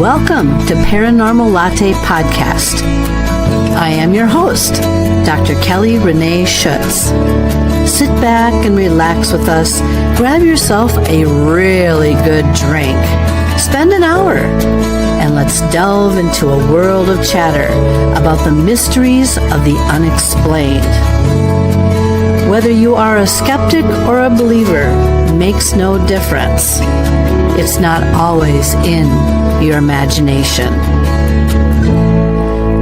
Welcome to Paranormal Latte Podcast. I am your host, Dr. Kelly Renee Schutz. Sit back and relax with us. Grab yourself a really good drink. Spend an hour and let's delve into a world of chatter about the mysteries of the unexplained. Whether you are a skeptic or a believer makes no difference. It's not always in your imagination.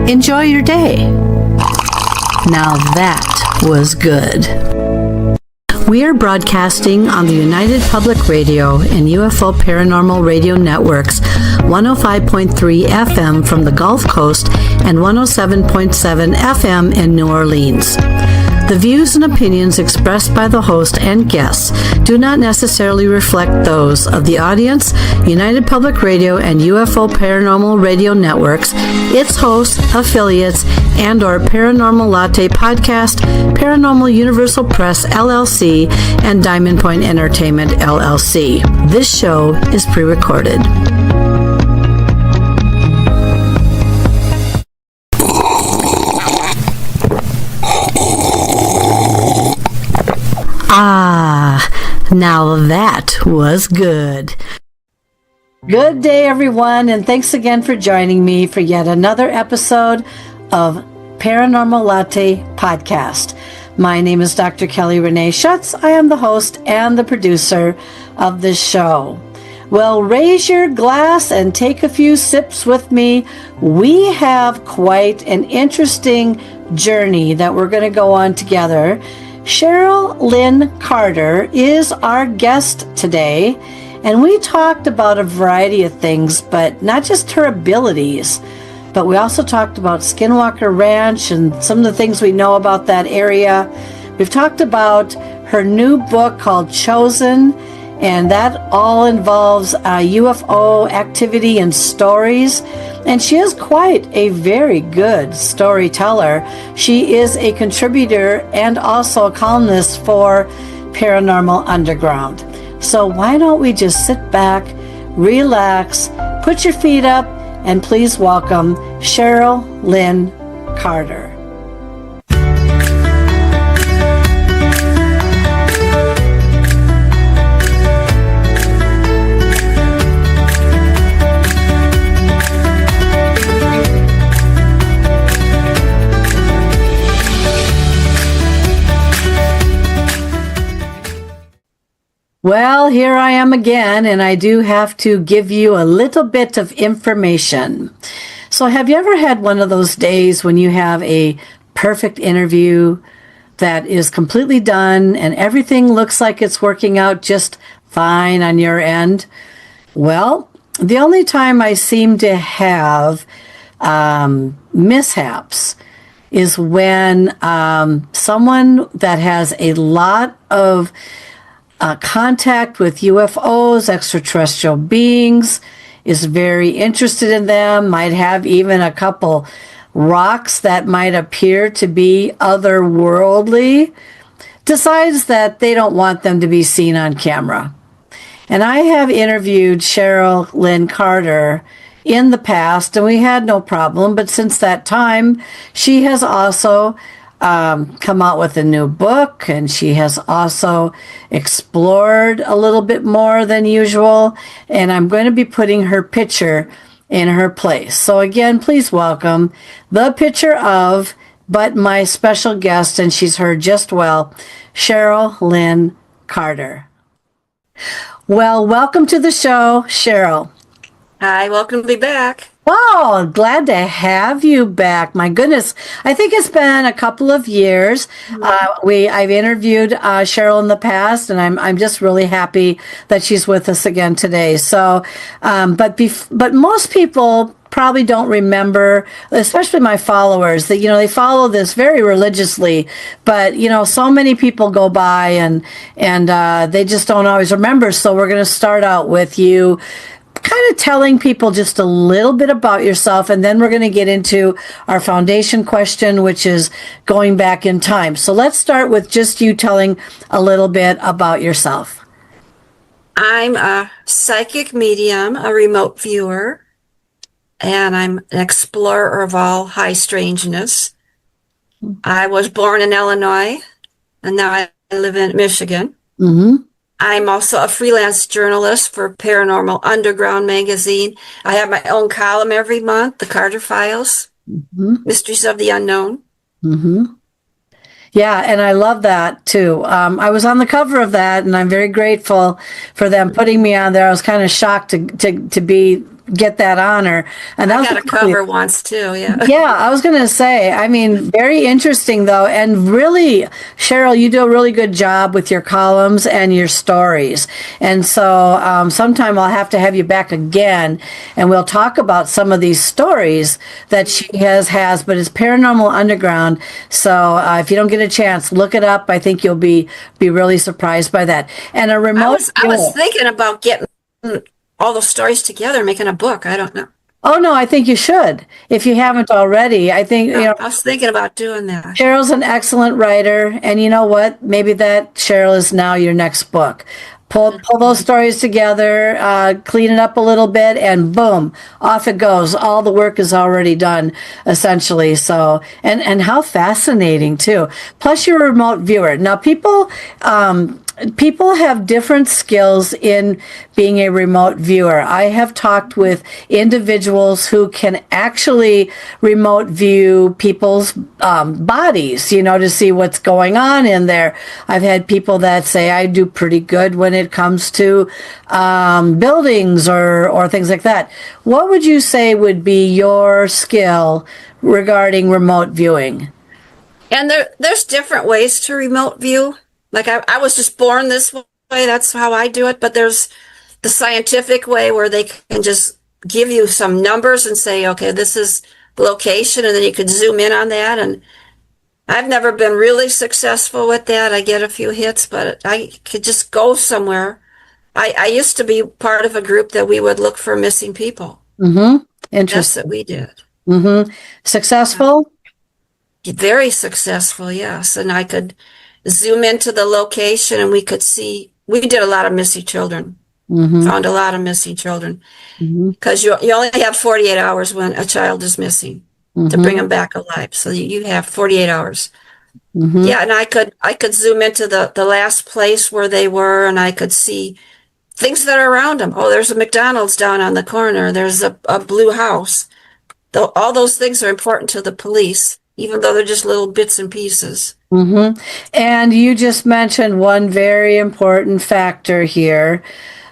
Enjoy your day. Now that was good. We are broadcasting on the United Public Radio and UFO Paranormal Radio Networks, 105.3 FM from the Gulf Coast and 107.7 FM in New Orleans. The views and opinions expressed by the host and guests do not necessarily reflect those of the audience, United Public Radio and UFO Paranormal Radio Networks, its hosts, affiliates, and or Paranormal Latte Podcast, Paranormal Universal Press LLC, and Diamond Point Entertainment LLC. This show is pre-recorded. Now that was good. Good day, everyone, and thanks again for joining me for yet another episode of Paranormal Latte Podcast. My name is Dr. Kelly Renee Schutz. I am the host and the producer of this show. Well, raise your glass and take a few sips with me. We have quite an interesting journey that we're going to go on together. Cheryl Lynn Carter is our guest today, and we talked about a variety of things, but not just her abilities, but we also talked about Skinwalker Ranch and some of the things we know about that area. We've talked about her new book called Chosen, and that all involves UFO activity and stories. And she is quite a very good storyteller. She is a contributor and also a columnist for Paranormal Underground. So why don't we just sit back, relax, put your feet up, and please welcome Cheryl Lynn Carter. Well, here I am again, and I do have to give you a little bit of information. So have you ever had one of those days when you have a perfect interview that is completely done and everything looks like it's working out just fine on your end? Well, the only time I seem to have mishaps is when someone that has a lot of contact with UFOs, extraterrestrial beings, is very interested in them, might have even a couple rocks that might appear to be otherworldly, decides that they don't want them to be seen on camera. And I have interviewed Cheryl Lynn Carter in the past, and we had no problem, but since that time, she has also come out with a new book, and she has also explored a little bit more than usual, and I'm going to be putting her picture in her place. So again, please welcome the picture of, but my special guest, and she's heard just well, Cheryl Lynn Carter. Well, welcome to the show, Cheryl. Hi, welcome to be back. Wow, glad to have you back. My goodness, I think it's been a couple of years. I've interviewed Cheryl in the past, and I'm just really happy that she's with us again today. So, but most people probably don't remember, especially my followers, that they follow this very religiously, but so many people go by and they just don't always remember. So we're going to start out with you kind of telling people just a little bit about yourself, and then we're going to get into our foundation question, which is going back in time. So let's start with just you telling a little bit about yourself. I'm a psychic medium, a remote viewer, and I'm an explorer of all high strangeness. I was born in Illinois, and now I live in Michigan. Mm-hmm. I'm also a freelance journalist for Paranormal Underground magazine. I have my own column every month, The Carter Files, Mm-hmm. Mysteries of the Unknown. Mm-hmm. Yeah, and I love that too. I was on the cover of that, and I'm very grateful for them putting me on there. I was kind of shocked to get that honor, and that I was got a cover once too, yeah. yeah, I was going to say, I mean, very interesting though. And really, Cheryl, you do a really good job with your columns and your stories. And so sometime I'll have to have you back again and we'll talk about some of these stories that she has, but it's Paranormal Underground. So if you don't get a chance, look it up. I think you'll be really surprised by that. And a remote. I was thinking about getting all those stories together, making a book. I don't know. Oh no, I think you should. If you haven't already, I think I was thinking about doing that. Cheryl's an excellent writer, and you know what? Maybe that Cheryl is now your next book. Pull those stories together, clean it up a little bit, and boom, off it goes. All the work is already done, essentially. So, and how fascinating too. Plus, you're a remote viewer. Now, people have different skills in being a remote viewer. I have talked with individuals who can actually remote view people's bodies, to see what's going on in there. I've had people that say I do pretty good when it comes to buildings or things like that. What would you say would be your skill regarding remote viewing? And there's different ways to remote view. Like I was just born this way. That's how I do it. But there's the scientific way where they can just give you some numbers and say, okay, this is the location. And then you could zoom in on that. And I've never been really successful with that. I get a few hits, but I could just go somewhere. I used to be part of a group that we would look for missing people. Mm-hmm. That's what we did. Mm-hmm. Successful? Very successful, yes. And I could zoom into the location and we could see, we did a lot of missing children. Mm-hmm. Found a lot of missing children. Because Mm-hmm. you only have 48 hours when a child is missing to bring them back alive. So you have 48 hours. Mm-hmm. Yeah, and I could zoom into the last place where they were and I could see things that are around them. Oh, there's a McDonald's down on the corner. There's a blue house. All those things are important to the police, even though they're just little bits and pieces. Mm-hmm. And you just mentioned one very important factor here.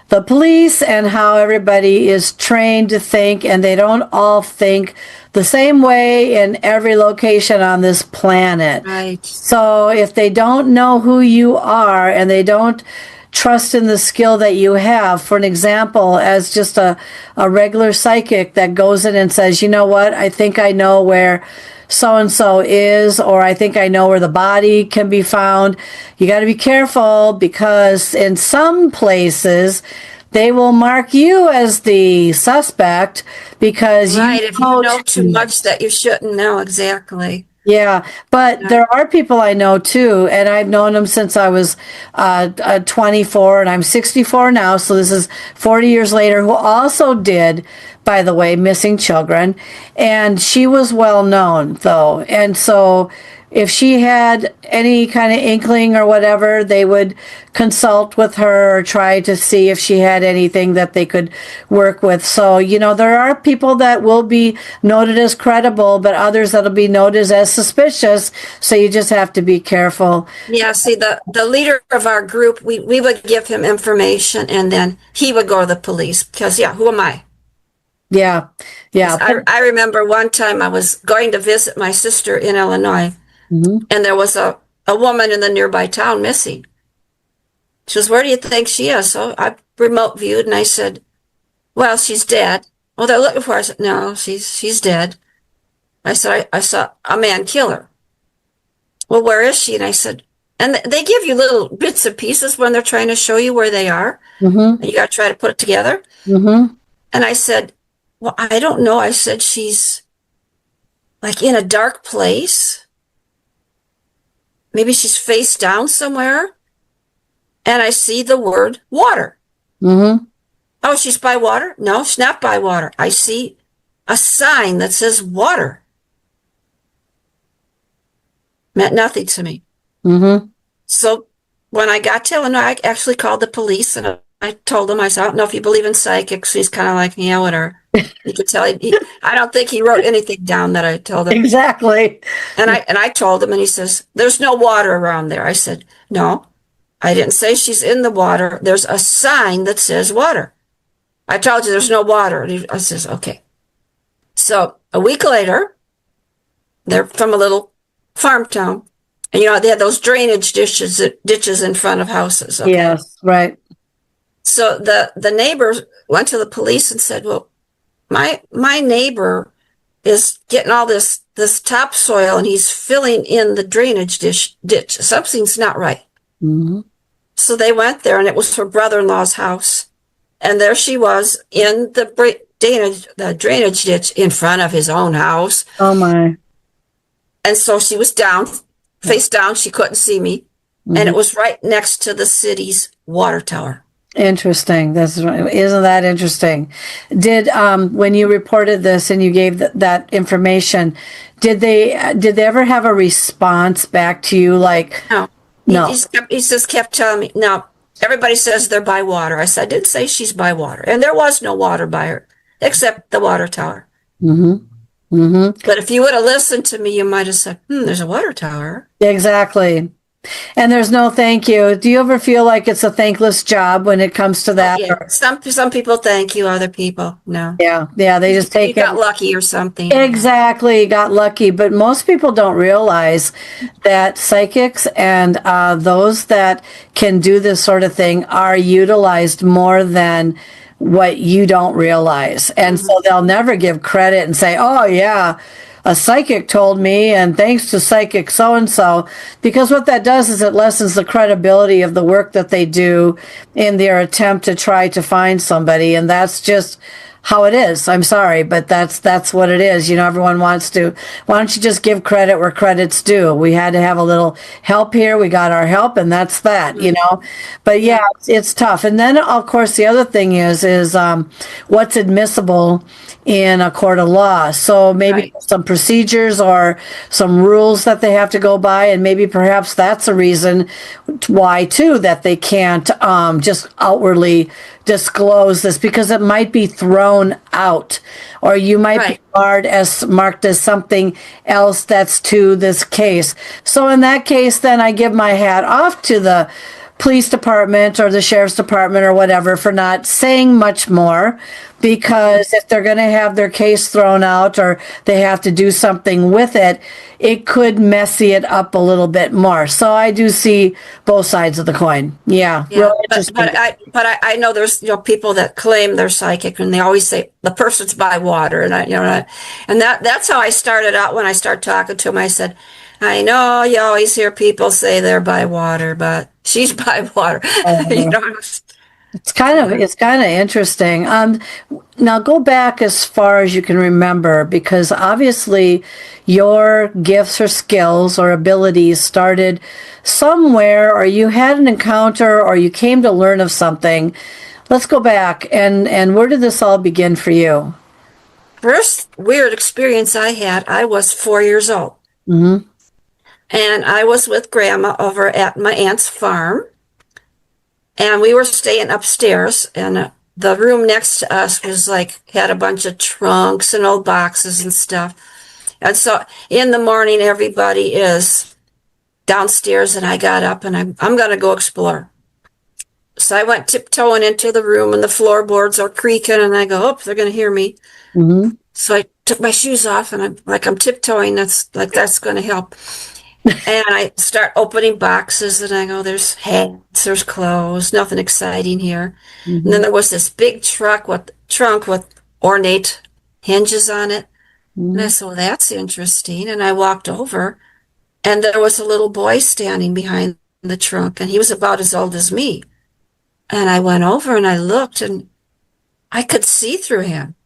The police and how everybody is trained to think, and they don't all think the same way in every location on this planet. Right. So if they don't know who you are and they don't trust in the skill that you have, for an example, as just a regular psychic that goes in and says, you know what, I think I know where so-and-so is, or I think I know where the body can be found. You got to be careful because in some places they will mark you as the suspect because right, if you know too much that you shouldn't know. Exactly. Yeah, but there are people I know too, and I've known them since I was 24, and I'm 64 now, so this is 40 years later, who also did, by the way, missing children, and she was well known, though, and so if she had any kind of inkling or whatever, they would consult with her or try to see if she had anything that they could work with. So, there are people that will be noted as credible, but others that'll be noted as suspicious. So you just have to be careful. Yeah, see, the leader of our group, we would give him information and then he would go to the police because, who am I? Yeah, yeah. I remember one time I was going to visit my sister in Illinois. Mm-hmm. And there was a woman in the nearby town missing. She says, where do you think she is? So I remote viewed and I said, well, she's dead. Well, they're looking for her. I said, no, she's dead. I said, I saw a man kill her. Well, where is she? And I said, and they give you little bits and pieces when they're trying to show you where they are. Mm-hmm. And you got to try to put it together. Mm-hmm. And I said, well, I don't know. I said, she's like in a dark place. Maybe she's face down somewhere. And I see the word water. Mm-hmm. Oh, she's by water? No, she's not by water. I see a sign that says water. Meant nothing to me. Mm-hmm. So when I got to Illinois, I actually called the police and I told them, I said, I don't know if you believe in psychics. He's kind of like, yeah, whatever. You could tell I don't think he wrote anything down that I told him. Exactly. And I told him, and he says, there's no water around there. I said, no, I didn't say she's in the water. There's a sign that says water. I told you there's no water. And I says, okay. So a week later, they're from a little farm town. And, they had those drainage ditches in front of houses. Okay? Yes, right. So the neighbor went to the police and said, well, my neighbor is getting all this topsoil and he's filling in the drainage ditch. Something's not right. Mm-hmm. So they went there, and it was her brother-in-law's house. And there she was in the drainage ditch in front of his own house. Oh, my. And so she was down, face down. She couldn't see me. Mm-hmm. And it was right next to the city's water tower. Interesting. Isn't that interesting? Did when you reported this and you gave that information, did they ever have a response back to you? Like, no. He just kept telling me, no, everybody says they're by water. I said, I didn't say she's by water. And there was no water by her, except the water tower. Mm-hmm. Mm-hmm. But if you would have listened to me, you might have said, there's a water tower. Exactly. And there's no thank you. Do you ever feel like it's a thankless job when it comes to that? Yeah. Some people thank you, other people no. Yeah, they just take you got lucky or something. Exactly, got lucky. But most people don't realize that psychics and those that can do this sort of thing are utilized more than what you don't realize. And so they'll never give credit and say, oh, yeah, a psychic told me, and thanks to psychic so-and-so, because what that does is it lessens the credibility of the work that they do in their attempt to try to find somebody, and that's just how it is. I'm sorry, but that's what it is. Everyone wants to, why don't you just give credit where credit's due? We had to have a little help here. We got our help, and that's that, But yeah, it's tough. And then, of course, the other thing is what's admissible in a court of law. So maybe some procedures or some rules that they have to go by, and maybe perhaps that's a reason why, too, that they can't just outwardly disclose this, because it might be thrown out, or you might be marked as something else that's to this case. So in that case, then I give my hat off to the police department or the sheriff's department or whatever for not saying much more, because if they're going to have their case thrown out or they have to do something with it, it could messy it up a little bit more. So I do see both sides of the coin. Yeah. Real interesting. But I know there's people that claim they're psychic, and they always say the person's by water, and that's how I started out when I started talking to them. I said, I know you always hear people say they're by water, but she's by water. It's kind of interesting. Now go back as far as you can remember, because obviously your gifts or skills or abilities started somewhere, or you had an encounter, or you came to learn of something. Let's go back and where did this all begin for you? First weird experience I had, I was 4 years old. Mm-hmm. And I was with Grandma over at my aunt's farm. And we were staying upstairs, and the room next to us had a bunch of trunks and old boxes and stuff. And so in the morning, everybody is downstairs, and I got up, and I'm going to go explore. So I went tiptoeing into the room, and the floorboards are creaking, and I go, oh, they're going to hear me. Mm-hmm. So I took my shoes off, and I'm tiptoeing. That's going to help. And I start opening boxes, and I go, there's hats, there's clothes, nothing exciting here. Mm-hmm. And then there was this big trunk with ornate hinges on it. Mm-hmm. And I said, well, that's interesting. And I walked over, and there was a little boy standing behind the trunk, and he was about as old as me. And I went over and I looked, and I could see through him.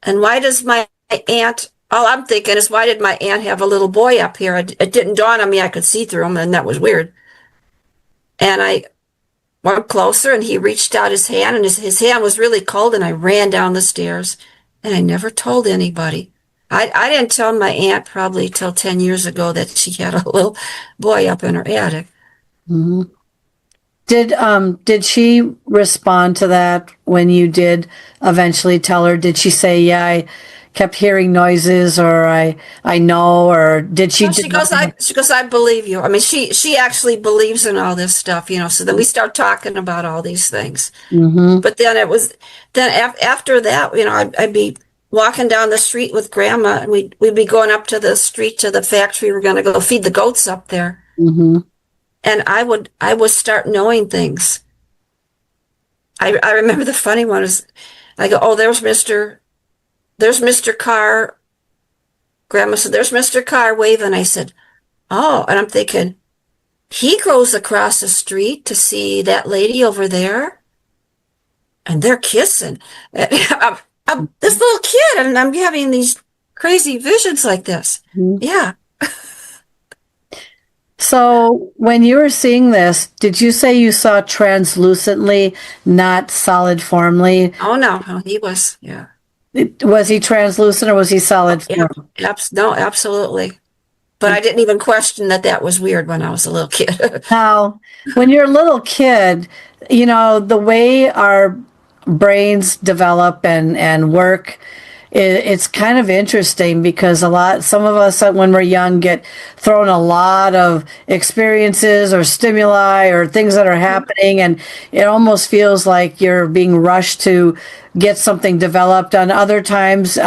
And why does my aunt... All I'm thinking is, why did my aunt have a little boy up here? It didn't dawn on me I could see through him, and that was weird. And I went closer, and he reached out his hand, and his hand was really cold, and I ran down the stairs, And I never told anybody. I didn't tell my aunt probably till 10 years ago that she had a little boy up in her attic. Hmm. Did she respond to that when you did eventually tell her? Did she say, "Yeah, I kept hearing noises," or I know," or did she No, she deny goes, I believe you. I mean, she actually believes in all this stuff, so then we start talking about all these things. Mm-hmm. But then after that, I'd be walking down the street with grandma, and we'd be going up to the street to the factory. We're going to go feed the goats up there. Mm-hmm. And I would start knowing things. I remember the funny one is I go, oh, there's Mr. Carr. Grandma said, there's Mr. Carr waving. I said, oh, and I'm thinking, he goes across the street to see that lady over there, and they're kissing. I'm this little kid, and I'm having these crazy visions like this. Mm-hmm. Yeah. So when you were seeing this, did you say you saw translucently, not solid formly? Oh, no, he was, yeah. Was he translucent or was he solid Yeah, form? no, absolutely. But I didn't even question that was weird when I was a little kid. Now, when you're a little kid, the way our brains develop and work, it's kind of interesting because some of us when we're young get thrown a lot of experiences or stimuli or things that are happening, and it almost feels like you're being rushed to get something developed. On other times,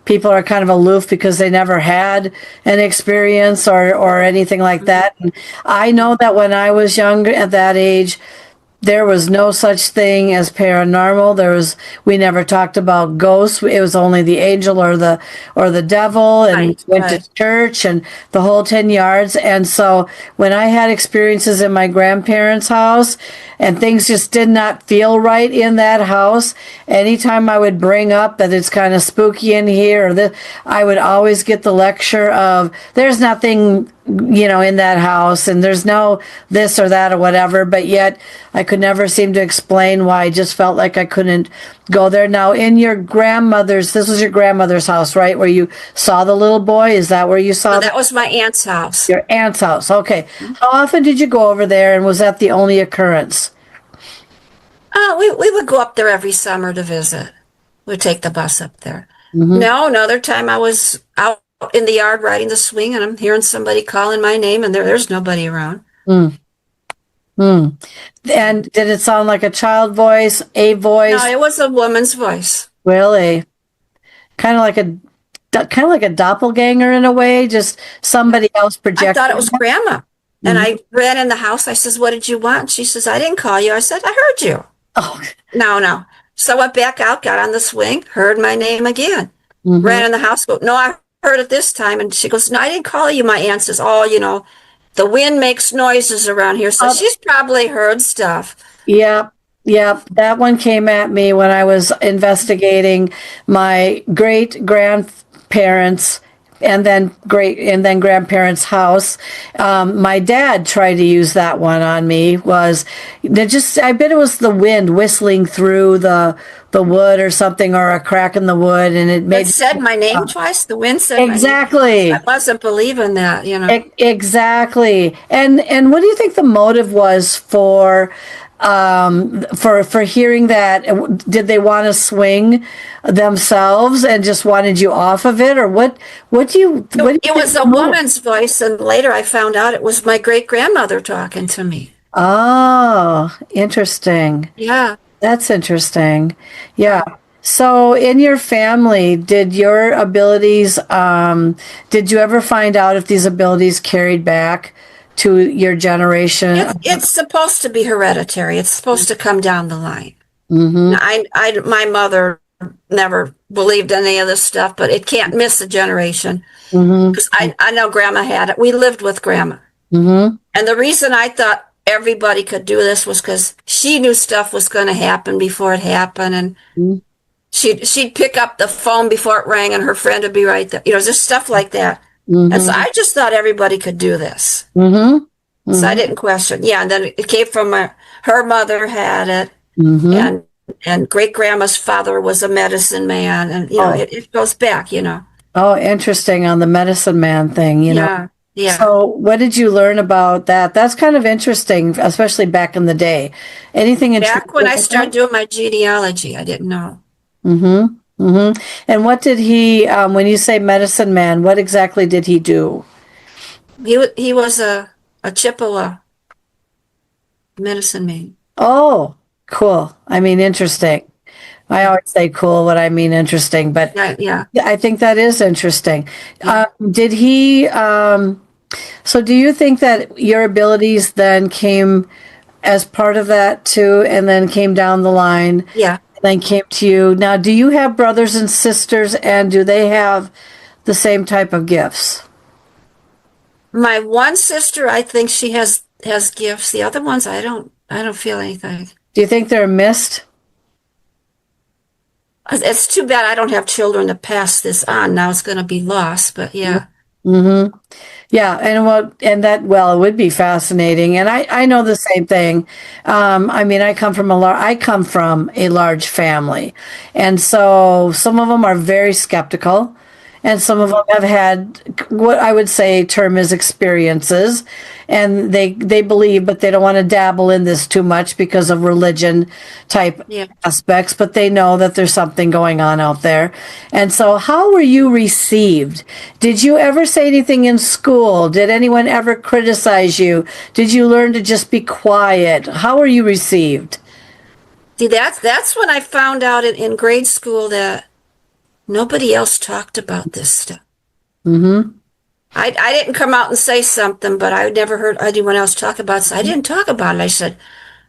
people are kind of aloof because they never had an experience or anything like that. And I know that when I was young at that age, there was no such thing as paranormal. We never talked about ghosts. It was only the angel or the devil, and Right, went right. to church and the whole 10 yards. And so when I had experiences in my grandparents' house and things just did not feel right in that house, anytime I would bring up that it's kind of spooky in here, I would always get the lecture of there's nothing in that house, and there's no this or that or whatever, but yet I could never seem to explain why. I just felt like I couldn't go there. Now, this was your grandmother's house, right? Where you saw the little boy? Is that where you saw So that was my aunt's house. your aunt's house? Okay. How often did you go over there, and was that the only occurrence? We would go up there every summer to visit. We'd take the bus up there. Mm-hmm. No, another time I was out in the yard riding the swing, and I'm hearing somebody calling my name, and there's nobody around. Mm. Mm. And did it sound like a child voice, a voice? No, it was a woman's voice. Really? Kind of like a doppelganger in a way, just somebody else I projecting. thought it was grandma. And Mm-hmm. I ran in the house. I says, what did you want? She says, I didn't call you. I said, I heard you. Oh. No. So I went back out, got on the swing, heard my name again. Mm-hmm. Ran in the house, go, no, I heard it this time. And she goes, no, I didn't call you. My aunt says, oh, the wind makes noises around here. So she's probably heard stuff. Yep. That one came at me when I was investigating my great grandparents and then grandparents' house. My dad tried to use that one on me. I bet it was the wind whistling through the wood or something, or a crack in the wood, and It said my name twice. The wind said exactly. my name. I wasn't believing that, Exactly. And what do you think the motive was for hearing that? Did they want to swing themselves and just wanted you off of it, or what do you It was a woman's voice, and later I found out it was my great grandmother talking to me. Oh, interesting. Yeah. That's interesting. Yeah. So in your family, did your abilities, did you ever find out if these abilities carried back to your generation? It's supposed to be hereditary. It's supposed to come down the line. Mm-hmm. My mother never believed any of this stuff, but it can't miss a generation. Mm-hmm. Because I know grandma had it. We lived with grandma. Mm-hmm. And the reason I thought everybody could do this was because she knew stuff was going to happen before it happened. And Mm-hmm. she'd pick up the phone before it rang, and her friend would be right there. Just stuff like that. Mm-hmm. And so I just thought everybody could do this. Mm-hmm. So I didn't question. Yeah, and then it came from her mother had it. Mm-hmm. And and great grandma's father was a medicine man, and Oh, it goes back, oh, interesting on the medicine man thing, Yeah, yeah. So, what did you learn about that? That's kind of interesting, especially back in the day. Anything Back intriguing when I with that? started doing my genealogy, I didn't know. Mm-hmm. Mm-hmm. And what did he, when you say medicine man, what exactly did he do? He was a Chippewa medicine man. Oh, cool. I mean, interesting. I Yeah, always say cool when I mean interesting, but yeah, yeah, I think that is interesting. yeah. Did he, so do you think that your abilities then came as part of that too, and then came down the line, Yeah. and then came to you? Now, do you have brothers and sisters, and do they have the same type of gifts? My one sister, I think she has gifts. The other ones, I don't feel anything. Do you think they're missed? It's too bad I don't have children to pass this on. Now it's going to be lost, but yeah. Mm-hmm. Yeah, and it would be fascinating. And I know the same thing. I mean, I come from a large family, and so some of them are very skeptical, and some of them have had what I would say term is experiences, and they believe, but they don't want to dabble in this too much because of religion type Yeah. aspects, but they know that there's something going on out there. And so, how were you received? Did you ever say anything in school? Did anyone ever criticize you? Did you learn to just be quiet? How were you received? See, that's when I found out in grade school that nobody else talked about this stuff. Mm-hmm. I didn't come out and say something, but I never heard anyone else talk about it. So I didn't talk about it. I said,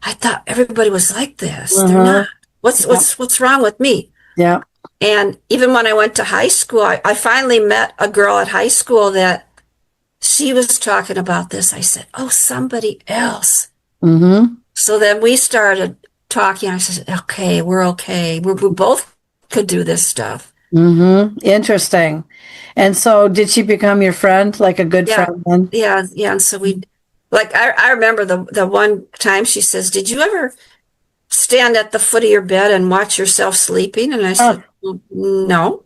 I thought everybody was like this. They're Uh-huh. not. What's wrong with me? Yeah. And even when I went to high school, I finally met a girl at high school that she was talking about this. I said, oh, somebody else. Mm-hmm. So then we started talking. I said, okay, we're okay. We both could do this stuff. Mm-hmm. Interesting. And so, did she become your friend, like a good Yeah, friend then? yeah, yeah. And so I remember the one time she says, did you ever stand at the foot of your bed and watch yourself sleeping? And I Oh, said, "Well, no."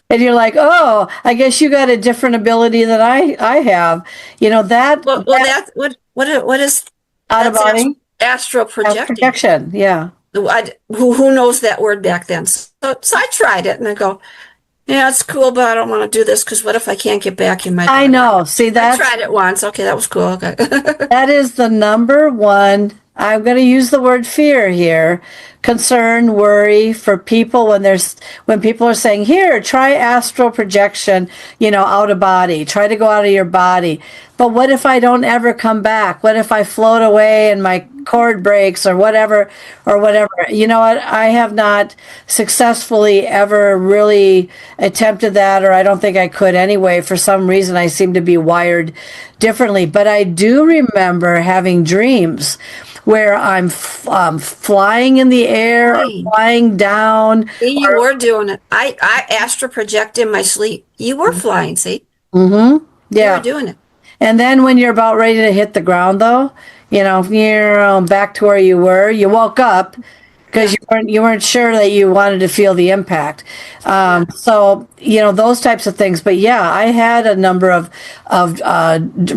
and you're like, oh, I guess you got a different ability than I have. Well, what is Out of that's body astral projecting? projection. Yeah. Who knows that word back then? So I tried it and I go, yeah, it's cool, but I don't want to do this because what if I can't get back in my I body? know. See, I tried it once. Okay, that was cool. Okay. that is the number one. I'm going to use the word fear here. Concern, worry for people when people are saying, "Here, try astral projection, out of body. Try to go out of your body." But what if I don't ever come back? What if I float away and my cord breaks or whatever or whatever? You know what? I have not successfully ever really attempted that, or I don't think I could anyway. For some reason, I seem to be wired differently. But I do remember having dreams where I'm flying in the air or Fine. flying down. See, you were doing it. I astral project in my sleep. You were flying, see? Mm-hmm. You were Yeah. doing it. And then when you're about ready to hit the ground, though, you're back to where you were. You woke up because Yeah. you weren't sure that you wanted to feel the impact. Yeah. So those types of things. But yeah, I had a number of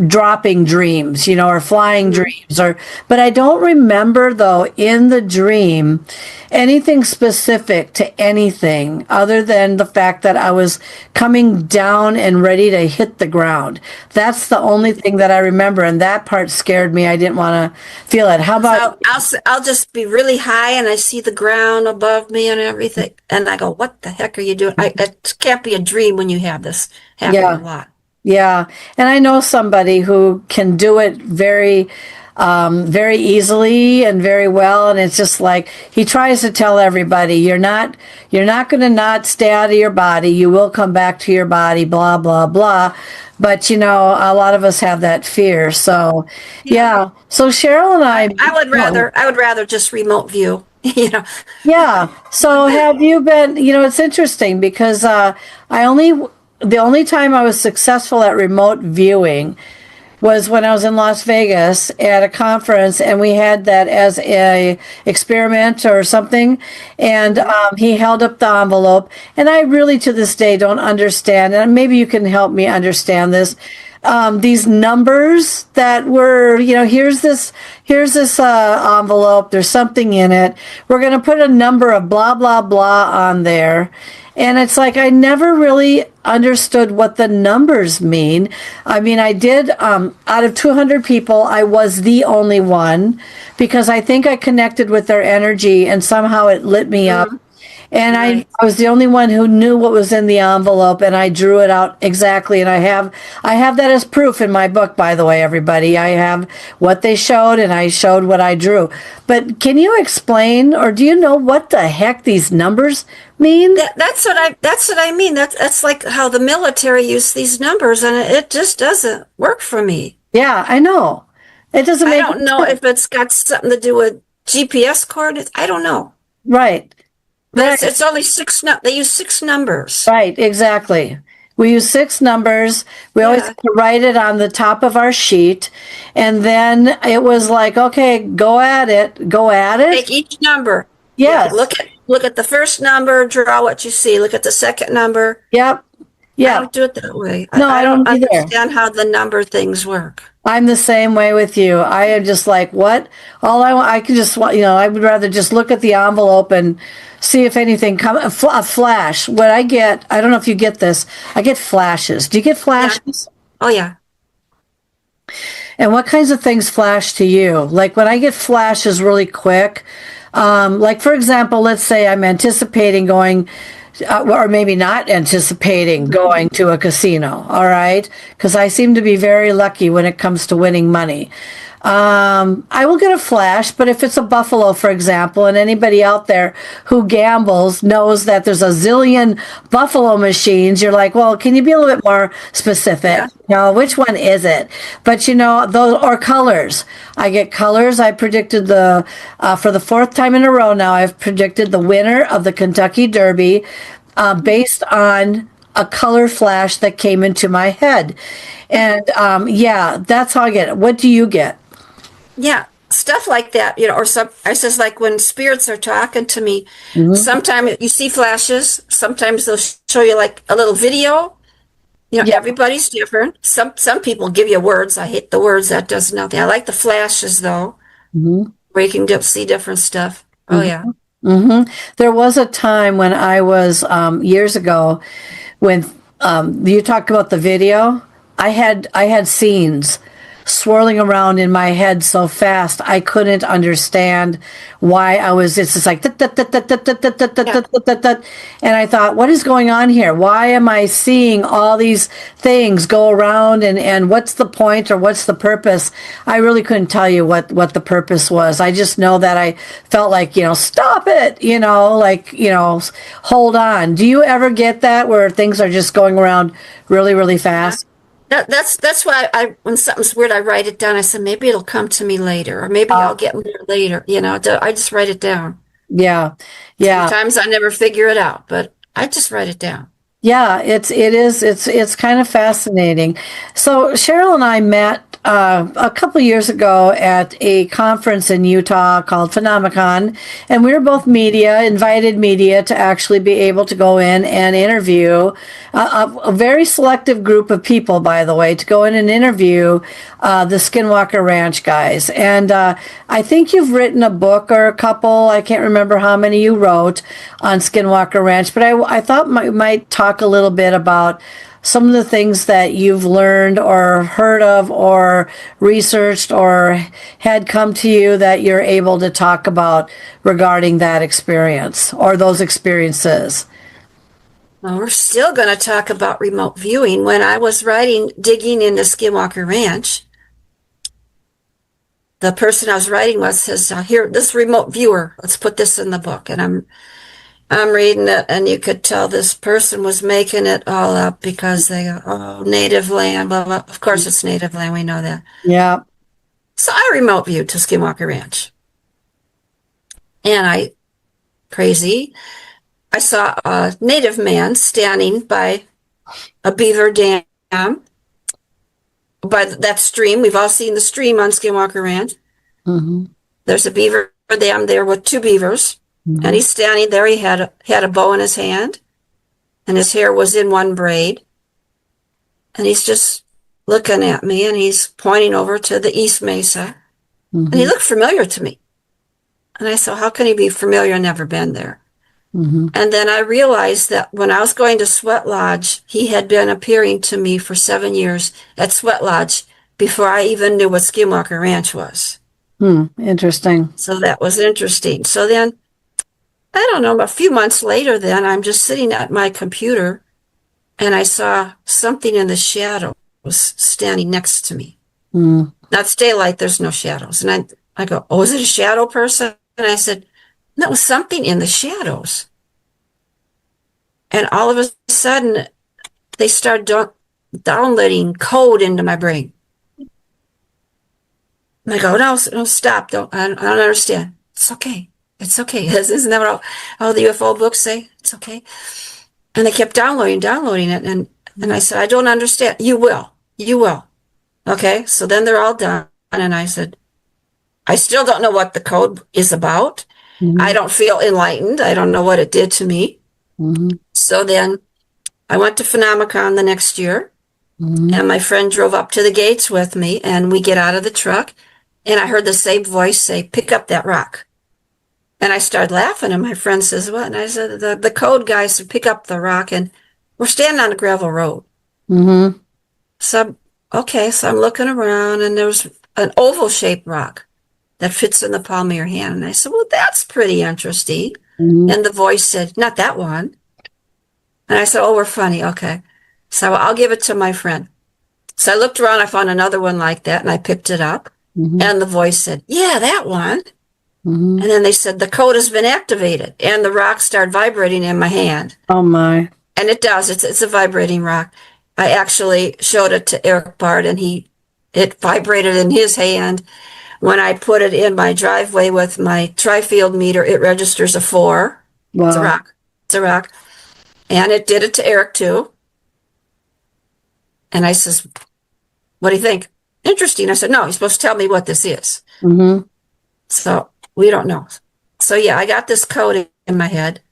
dropping dreams, or flying Mhm. dreams, but I don't remember though in the dream anything specific to anything other than the fact that I was coming down and ready to hit the ground. That's the only thing that I remember, and that part scared me. I didn't want to feel it. How So about I'll just be really high and I see the ground above me and everything. And I go, what the heck are you doing? It can't be a dream when you have this happen a yeah. lot. Yeah, and I know somebody who can do it very easily and very well. And it's just like he tries to tell everybody, you're not going to not stay out of your body. You will come back to your body. Blah blah blah. But a lot of us have that fear. So Yeah. yeah. So Cheryl and I would rather just remote view, Yeah. So have you been, it's interesting because the only time I was successful at remote viewing was when I was in Las Vegas at a conference, and we had that as a experiment or something. And he held up the envelope, and I really to this day don't understand. And maybe you can help me understand this. These numbers that were, here's this envelope. There's something in it. We're going to put a number of blah blah blah on there. And it's like I never really understood what the numbers mean. I mean, I did, out of 200 people, I was the only one because I think I connected with their energy and somehow it lit me up. And Right. I was the only one who knew what was in the envelope, and I drew it out exactly. And I have that as proof in my book, by the way, everybody. I have what they showed, and I showed what I drew. But can you explain, or do you know what the heck these numbers mean? That's what I mean. That's like how the military use these numbers, and it just doesn't work for me. Yeah, I know. It doesn't I make don't know if it's got something to do with GPS coordinates. I don't know. right. But it's only six. They use six numbers. Right, exactly. We use 6 numbers. We always Yeah. have to write it on the top of our sheet. And then it was like, okay, go at it. Go at it. Take each number. Yes. Yeah, look at the first number. Draw what you see. Look at the second number. Yep. I Yeah. don't do it that way. No, I don't either. understand how the number things work. I'm the same way with you. I am just like, what? All I want, I could just, I would rather just look at the envelope and see if anything comes. A flash. What I get, I don't know if you get this. I get flashes. Do you get flashes? Oh yeah. And what kinds of things flash to you? Like when I get flashes really quick, like for example, let's say I'm anticipating going, or maybe not anticipating going to a casino, all right? Because I seem to be very lucky when it comes to winning money. I will get a flash, but if it's a buffalo, for example, and anybody out there who gambles knows that there's a zillion buffalo machines, you're like, well, can you be a little bit more specific? Yeah. Which one is it? But those or colors. I get colors. I predicted for the 4th time in a row now, I've predicted the winner of the Kentucky Derby based on a color flash that came into my head. And yeah, that's how I get it. What do you get? Yeah, stuff like that, or I says like when spirits are talking to me, sometimes you see flashes, sometimes they'll show you like a little video. Yeah. Everybody's different. Some people give you words. I hate the words. That does nothing. I like the flashes though, where you can see different stuff. Oh yeah. There was a time when I was years ago when you talked about the video. I had scenes swirling around in my head so fast I couldn't understand why it's just like and I thought, what is going on here? Why am I seeing all these things go around and what's the point or what's the purpose? I really couldn't tell you what the purpose was. I just know that I felt like, stop it, hold on. Do you ever get that where things are just going around really, really fast? That's why when something's weird, I write it down. I said maybe it'll come to me later, or maybe I'll get more later. I just write it down. Yeah. Sometimes I never figure it out, but I just write it down. Yeah, it's kind of fascinating. So Cheryl and I met a couple years ago at a conference in Utah called Phenomenon, and we were both invited media to actually be able to go in and interview a very selective group of people, by the way, to go in and interview the Skinwalker Ranch guys. And I think you've written a book or a couple, I can't remember how many you wrote on Skinwalker Ranch, but I thought might talk a little bit about some of the things that you've learned or heard of or researched or had come to you that you're able to talk about regarding that experience or those experiences. Well, we're still going to talk about remote viewing. When I was digging into Skinwalker Ranch, the person I was writing with says, here, this remote viewer, let's put this in the book. And I'm reading it, and you could tell this person was making it all up because they go, oh, native land, blah, blah. Of course it's native land, we know that. Yeah. So I remote viewed to Skinwalker Ranch. And crazy, I saw a native man standing by a beaver dam by that stream. We've all seen the stream on Skinwalker Ranch. Mm-hmm. There's a beaver dam there with two beavers, Mm-hmm. and he's standing there. He had a bow in his hand, and his hair was in one braid, and he's just looking at me, and he's pointing over to the East Mesa, Mm-hmm. and he looked familiar to me. And I said, how can he be familiar? I've never been there. Mm-hmm. And then I realized that when I was going to Sweat Lodge, he had been appearing to me for 7 years at Sweat Lodge before I even knew what Skinwalker Ranch was. Interesting. So that was interesting. So then, I don't know, a few months later then, I'm just sitting at my computer and I saw something in the shadows standing next to me. Mm. Now it's daylight, there's no shadows. And I go, oh, is it a shadow person? And I said, no, it was something in the shadows. And all of a sudden, they started downloading code into my brain. And I go, no, stop. I don't understand. It's okay. It's okay. Isn't that what all the UFO books say? It's okay. And they kept downloading it. And I said, I don't understand. You will. Okay. So then they're all done. And I said, I still don't know what the code is about. Mm-hmm. I don't feel enlightened. I don't know what it did to me. Mm-hmm. So then I went to Phenomicon the next year, and my friend drove up to the gates with me, and we get out of the truck, and I heard the same voice say, pick up that rock. And I started laughing, and my friend says, what? And I said, the code guy said, pick up the rock, and we're standing on a gravel road. Mm-hmm. So I'm looking around, and there's an oval-shaped rock that fits in the palm of your hand. And I said, well, that's pretty interesting. Mm-hmm. And the voice said, not that one. And I said, oh, we're funny. Okay. So I'll give it to my friend. So I looked around, I found another one like that, and I picked it up. Mm-hmm. And the voice said, yeah, that one. Mm-hmm. And then they said, the code has been activated. And the rock started vibrating in my hand. Oh, my. And it does. It's a vibrating rock. I actually showed it to Eric Bard, and it vibrated in his hand. When I put it in my driveway with my tri-field meter, it registers a 4. Wow. It's a rock. And it did it to Eric too. And I says, what do you think? Interesting. I said, no, you're supposed to tell me what this is. Mm-hmm. So we don't know. So yeah, I got this code in my head.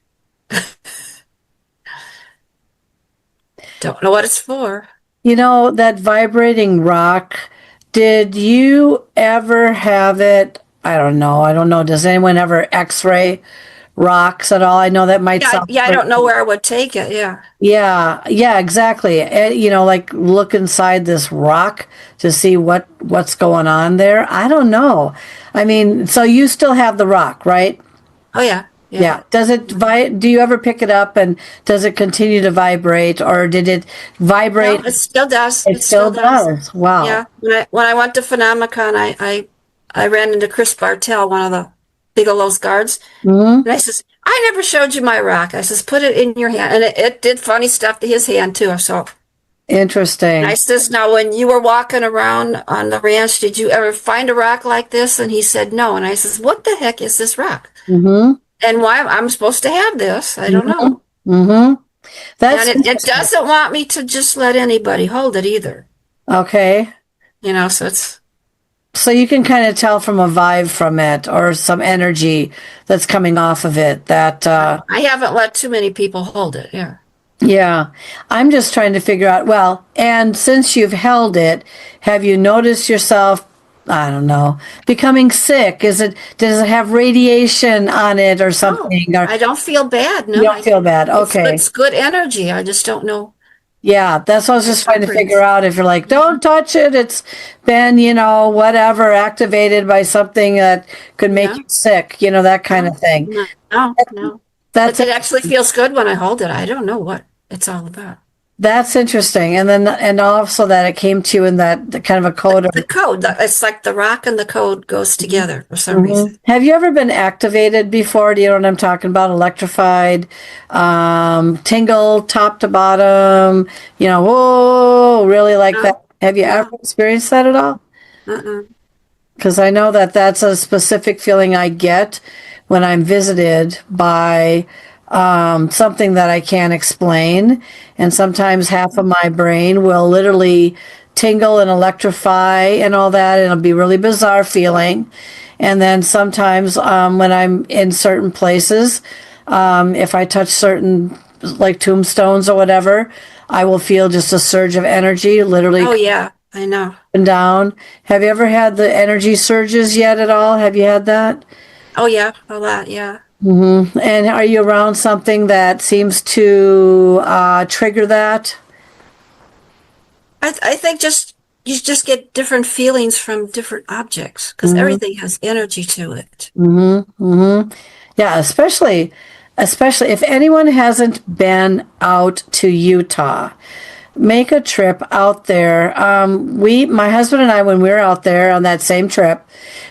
Don't know what it's for. You know, that vibrating rock, did you ever have it? I don't know. Does anyone ever x-ray rocks at all? I know that might sound... Yeah, I don't know where I would take it, yeah. Yeah, exactly. Like look inside this rock to see what's going on there. I don't know. I mean, so you still have the rock, right? Oh, yeah. Yeah. Does it do you ever pick it up and does it continue to vibrate, or did it vibrate? No, it still does. It still does. Wow. Yeah. When I went to Phenomicon, I ran into Chris Bartell, one of the Bigelow's guards. Mm-hmm. And I says, I never showed you my rock. I says, put it in your hand. And it did funny stuff to his hand too. So interesting. I says, now when you were walking around on the ranch, did you ever find a rock like this? And he said, no. And I says, what the heck is this rock? Mm-hmm. And why I'm supposed to have this? I don't know. Mm-hmm. And it doesn't want me to just let anybody hold it either. Okay. So you can kind of tell from a vibe from it or some energy that's coming off of it that... I haven't let too many people hold it, yeah. Yeah. I'm just trying to figure out, well, and since you've held it, have you noticed yourself, I don't know, becoming sick? Does it have radiation on it or something? No, I don't feel bad. No, you don't feel bad. Okay. It's good energy. I just don't know. Yeah, that's what I was just trying to figure out. If you're like, don't touch it, it's been, whatever, activated by something that could make you sick, that kind of thing. No. But it actually feels good when I hold it. I don't know what it's all about. That's interesting. And also that it came to you in that kind of a code. The code. It's like the rock and the code goes together for some reason. Have you ever been activated before? Do you know what I'm talking about? Electrified, tingle top to bottom, whoa, really like that. Have you ever experienced that at all? Because I know that's a specific feeling I get when I'm visited by something that I can't explain. And sometimes half of my brain will literally tingle and electrify and all that, and it'll be really bizarre feeling. And then sometimes when I'm in certain places, if I touch certain like tombstones or whatever, I will feel just a surge of energy, literally. Oh yeah, I know. Up and down. Have you ever had the energy surges yet at all? Have you had that? Oh yeah, a lot. Yeah. And are you around something that seems to trigger that? I think just you just get different feelings from different objects because everything has energy to it. Yeah, especially if anyone hasn't been out to Utah, make a trip out there. My husband and I, when we were out there on that same trip,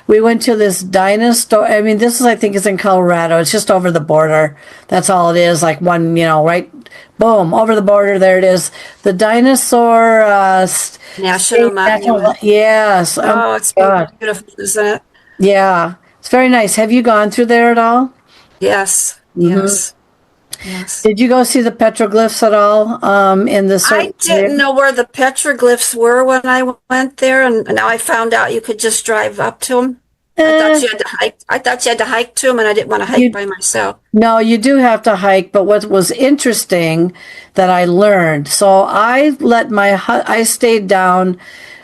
we went to this dinosaur. I mean, this is, I think, is in Colorado. It's just over the border. That's all it is. Like one, right, boom, over the border. There it is. The dinosaur National Monument. Yes. Oh, it's beautiful, isn't it? Yeah, it's very nice. Have you gone through there at all? Yes. Yes. Yes. Did you go see the petroglyphs at all? In the I didn't know where the petroglyphs were when I went there, and now I found out you could just drive up to them. I thought you had to hike. I thought you had to hike to them, and I didn't want to hike by myself. No, you do have to hike. But what was interesting that I learned, so I stayed down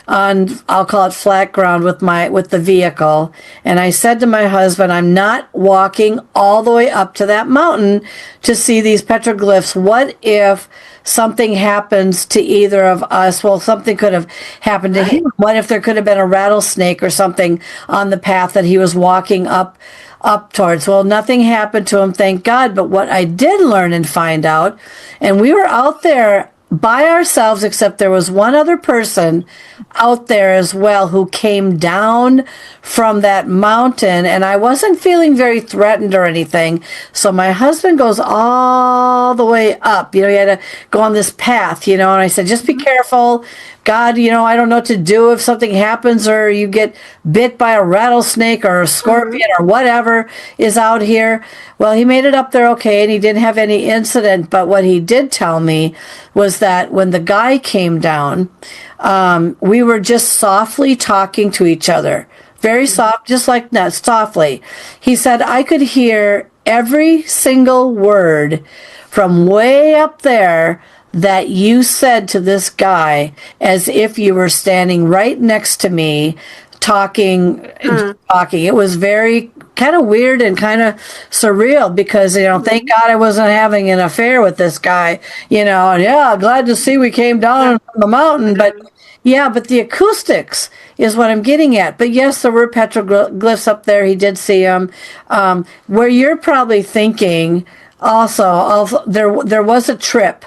on, I'll call it flat ground with the vehicle. And I said to my husband, I'm not walking all the way up to that mountain to see these petroglyphs. What if something happens to either of us? Well, something could have happened to him. What if there could have been a rattlesnake or something on the path that he was walking up towards? Well, nothing happened to him, thank God. But what I did learn and find out, and we were out there by ourselves, except there was one other person out there as well who came down from that mountain, and I wasn't feeling very threatened or anything. So my husband goes all the way up. He had to go on this path, and I said, just be careful. God, I don't know what to do if something happens or you get bit by a rattlesnake or a scorpion or whatever is out here. Well, he made it up there okay, and he didn't have any incident. But what he did tell me was that when the guy came down, we were just softly talking to each other. Very soft, just like that, softly. He said, I could hear every single word from way up there that you said to this guy as if you were standing right next to me talking. It was very kind of weird and kind of surreal because, thank God I wasn't having an affair with this guy, and yeah, glad to see we came down from the mountain. But the acoustics is what I'm getting at. But yes, there were petroglyphs up there. He did see them. Where you're probably thinking also, there was a trip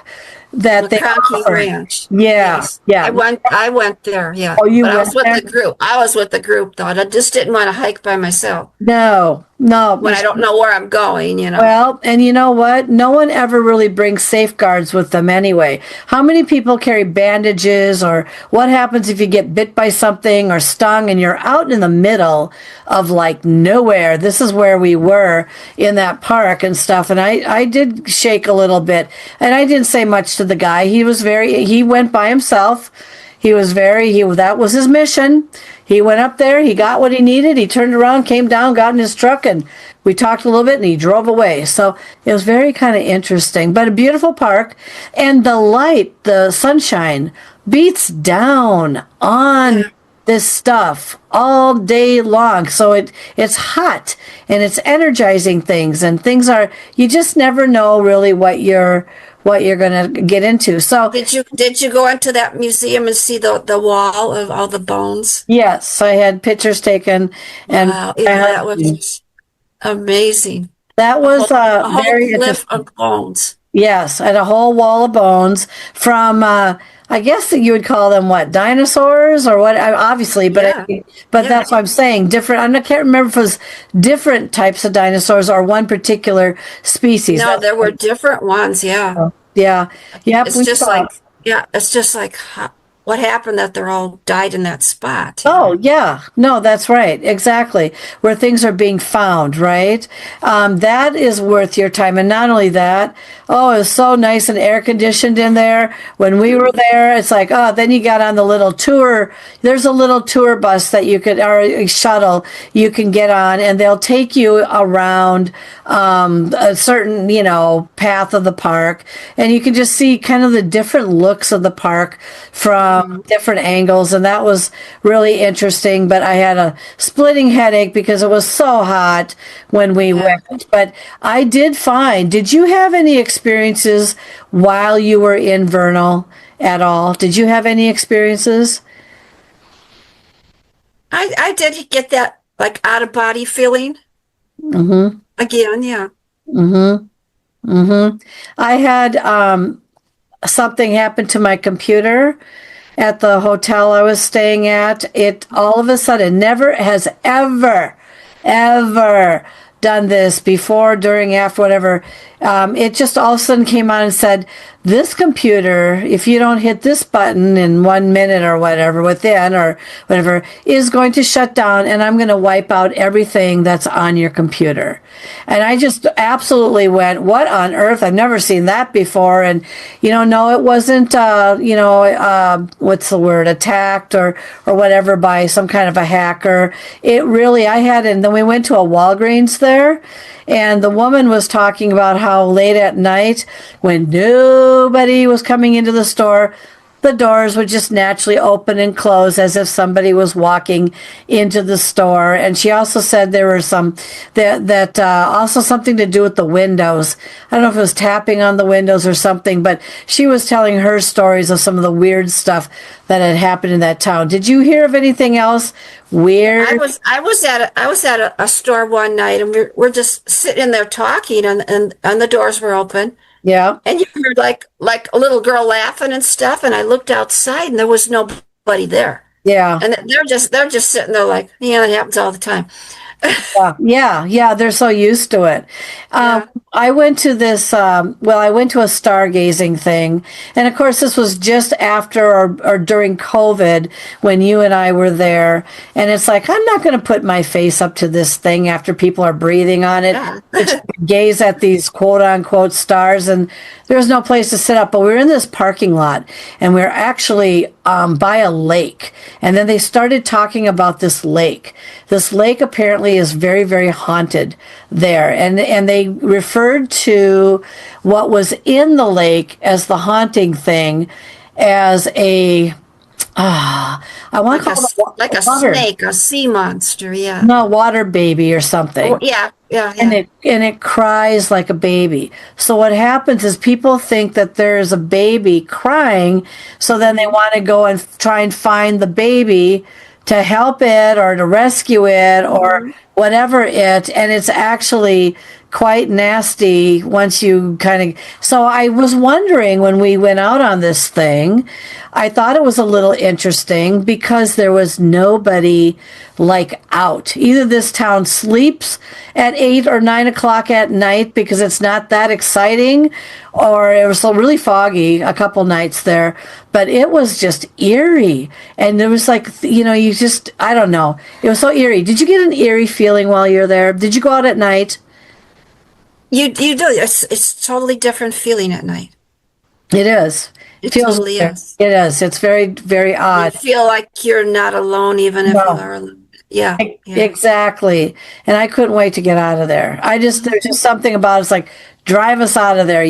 that they Skinwalker Ranch. Yeah, yes. yeah. I went there. Yeah. Oh, you but went I was with there? the group. I was with the group though. I just didn't want to hike by myself. No. When I don't know where I'm going, Well, and you know what? No one ever really brings safeguards with them anyway. How many people carry bandages, or what happens if you get bit by something or stung and you're out in the middle of like nowhere? This is where we were in that park and stuff. And I did shake a little bit, and I didn't say much to the guy. He went by himself. That was his mission. He went up there, he got what he needed, he turned around, came down, got in his truck, and we talked a little bit, and he drove away. So it was very kind of interesting, but a beautiful park. And the light, the sunshine, beats down on this stuff all day long. So it's hot, and it's energizing things, and you just never know really what you're going to get into. So did you go into that museum and see the wall of all the bones? Yes, I had pictures taken, and wow, that was amazing. That was a whole very cliff of bones. Yes, and a whole wall of bones from I guess that you would call them what, dinosaurs or what? Obviously, but that's what I'm saying. Different. I can't remember if it was different types of dinosaurs or one particular species. No, there were different ones. Yeah. Yeah. Yep. It's just like what happened that they're all died in that spot. Oh, yeah. No, that's right. Exactly. Where things are being found, right? That is worth your time. And not only that, oh, it was so nice and air conditioned in there. When we were there, it's like, oh, then you got on the little tour. There's a little tour bus that you could, or a shuttle you can get on, and they'll take you around a certain, path of the park. And you can just see kind of the different looks of the park from different angles. And that was really interesting, but I had a splitting headache because it was so hot when we went. But I did you have any experiences while you were in Vernal at all? Did you have any experiences? I did get that like out of body feeling. Again, yeah. I had something happen to my computer at the hotel I was staying at. It all of a sudden never has ever done this before, during, after, whatever. It just all of a sudden came on and said, this computer, if you don't hit this button in 1 minute or whatever, within or whatever, is going to shut down, and I'm going to wipe out everything that's on your computer. And I just absolutely went, what on earth? I've never seen that before. And, no, it wasn't, what's the word, attacked or whatever by some kind of a hacker. It really, and then we went to a Walgreens there, and the woman was talking about how late at night, when nobody was coming into the store, the doors would just naturally open and close as if somebody was walking into the store. And she also said there were some that also something to do with the windows. I don't know if it was tapping on the windows or something, but she was telling her stories of some of the weird stuff that had happened in that town. Did you hear of anything else weird? I was at a store one night, and we're just sitting in there talking, and the doors were open. Yeah. And you heard like a little girl laughing and stuff, and I looked outside and there was nobody there. Yeah. And they're just sitting there like, that happens all the time. Yeah, they're so used to it. I went to this, I went to a stargazing thing. And of course, this was just after or during COVID when you and I were there. And it's like, I'm not going to put my face up to this thing after people are breathing on it. Yeah. Gaze at these quote unquote stars. And there's no place to sit up. But we were in this parking lot, and we were actually by a lake. And then they started talking about this lake. This lake apparently is very, very haunted there. And they referred to what was in the lake as the haunting thing as I want to call it like a water, snake, a sea monster, yeah. no, water baby or something. Oh, yeah. And it cries like a baby. So what happens is people think that there's a baby crying, so then they want to go and try and find the baby to help it or to rescue it or whatever and it's actually quite nasty once you kind of. So I was wondering, when we went out on this thing, I thought it was a little interesting because there was nobody out. Either this town sleeps at 8 or 9 o'clock at night because it's not that exciting, or it was really foggy a couple nights there, but it was just eerie. And there was I don't know. It was so eerie. Did you get an eerie feeling while you're there? Did you go out at night? You do. It's totally different feeling at night. It is. It totally is. It is. It's very, very odd. You feel like you're not alone, even if you are alone. Yeah. Exactly. And I couldn't wait to get out of there. There's just something about it's like, drive us out of there,